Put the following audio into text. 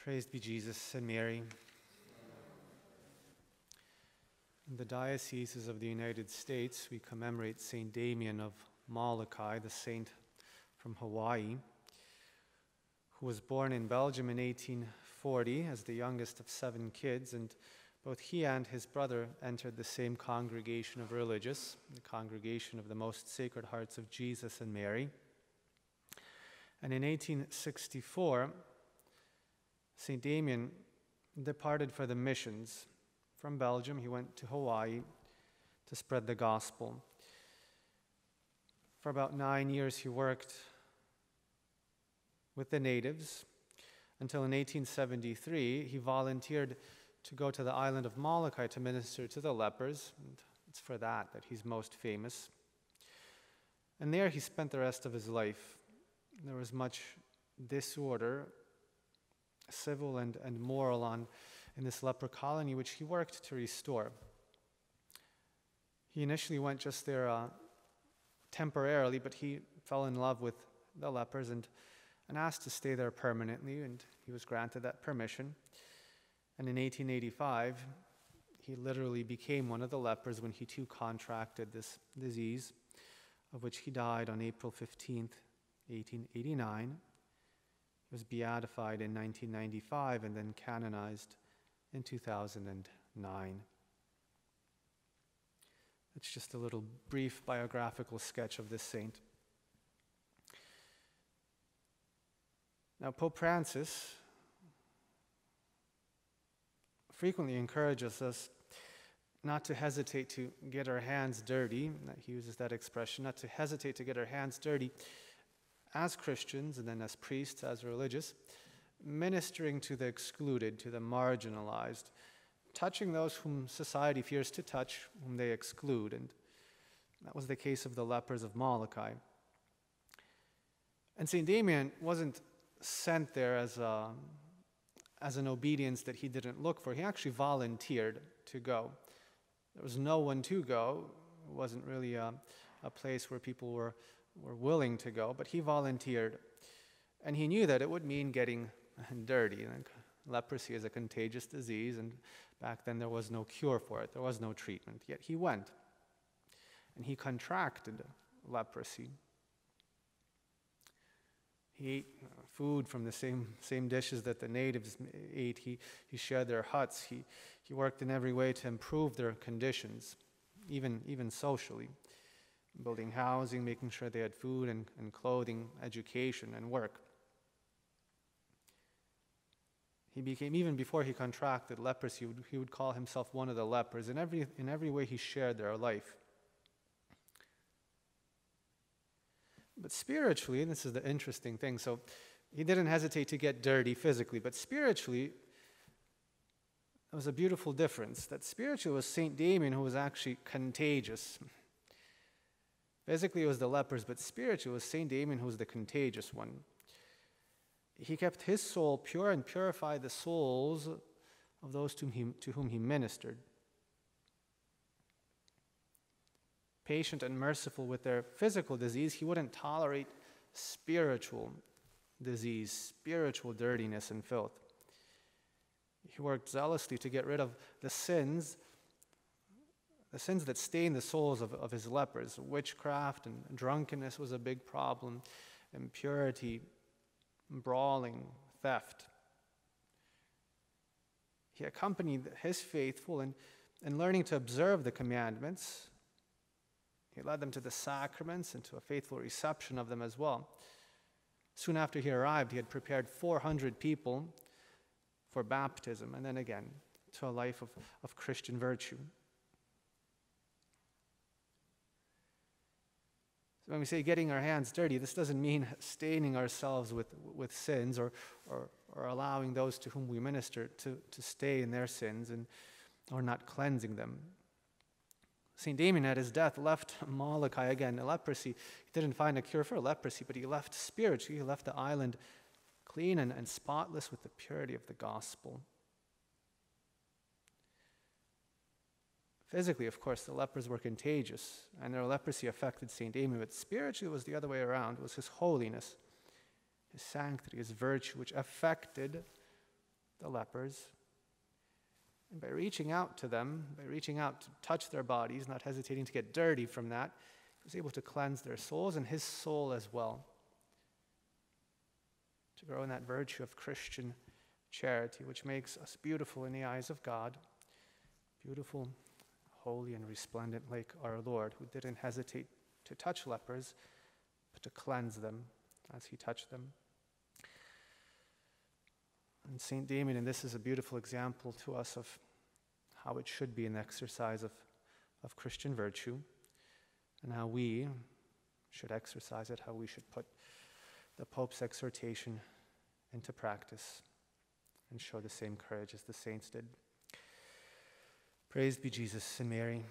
Praised be Jesus and Mary. In the dioceses of the United States, we commemorate St. Damien of Molokai, the saint from Hawaii, who was born in Belgium in 1840 as the youngest of 7 kids, and both he and his brother entered the same congregation of religious, the Congregation of the Most Sacred Hearts of Jesus and Mary. And in 1864, St. Damien departed for the missions. From Belgium, he went to Hawaii to spread the gospel. For about 9 years, he worked with the natives until in 1873, he volunteered to go to the island of Molokai to minister to the lepers. And it's for that he's most famous. And there he spent the rest of his life. There was much disorder, civil and moral, in this leper colony, which he worked to restore. He initially went just there temporarily, but he fell in love with the lepers and asked to stay there permanently, and he was granted that permission. And in 1885, he literally became one of the lepers when he too contracted this disease, of which he died on April 15th, 1889. He was beatified in 1995 and then canonized in 2009. It's just a little brief biographical sketch of this saint. Now, Pope Francis frequently encourages us not to hesitate to get our hands dirty. He uses that expression, not to hesitate to get our hands dirty as Christians and then as priests, as religious, ministering to the excluded, to the marginalized, touching those whom society fears to touch, whom they exclude. And that was the case of the lepers of Molokai. And St. Damien wasn't sent there as an obedience that he didn't look for. He actually volunteered to go. There was no one to go. It wasn't really a place where people were willing to go, but he volunteered. And he knew that it would mean getting dirty. And leprosy is a contagious disease, and back then there was no cure for it. There was no treatment. Yet he went, and he contracted leprosy. He ate food from the same dishes that the natives ate. He shared their huts. He worked in every way to improve their conditions, even socially, building housing, making sure they had food and clothing, education, and work. He became, even before he contracted leprosy, he would call himself one of the lepers. In every way he shared their life. But spiritually, and this is the interesting thing, so he didn't hesitate to get dirty physically, but spiritually, there was a beautiful difference. That spiritually was St. Damien who was actually contagious. Physically it was the lepers, but spiritually it was St. Damien who was the contagious one. He kept his soul pure and purified the souls of those to whom he ministered. Patient and merciful with their physical disease, he wouldn't tolerate spiritual disease, spiritual dirtiness and filth. He worked zealously to get rid of the sins that stain the souls of his lepers. Witchcraft and drunkenness was a big problem, impurity, brawling, theft. He accompanied his faithful in learning to observe the commandments. He led them to the sacraments and to a faithful reception of them as well. Soon after he arrived, he had prepared 400 people for baptism, and then again to a life of Christian virtue. So when we say getting our hands dirty, this doesn't mean staining ourselves with sins or allowing those to whom we minister to stay in their sins or not cleansing them. St. Damien at his death left Molokai again, leprosy. He didn't find a cure for leprosy, but he left spiritually. He left the island clean and spotless with the purity of the gospel. Physically, of course, the lepers were contagious, and their leprosy affected St. Damien, but spiritually it was the other way around. It was his holiness, his sanctity, his virtue, which affected the lepers. And by reaching out to them, by reaching out to touch their bodies, not hesitating to get dirty from that, he was able to cleanse their souls and his soul as well. To grow in that virtue of Christian charity, which makes us beautiful in the eyes of God, beautiful, holy, and resplendent like our Lord, who didn't hesitate to touch lepers, but to cleanse them as he touched them. And St. Damien, and this is a beautiful example to us of how it should be an exercise of Christian virtue, and how we should exercise it, how we should put the Pope's exhortation into practice and show the same courage as the saints did. Praised be Jesus and Mary.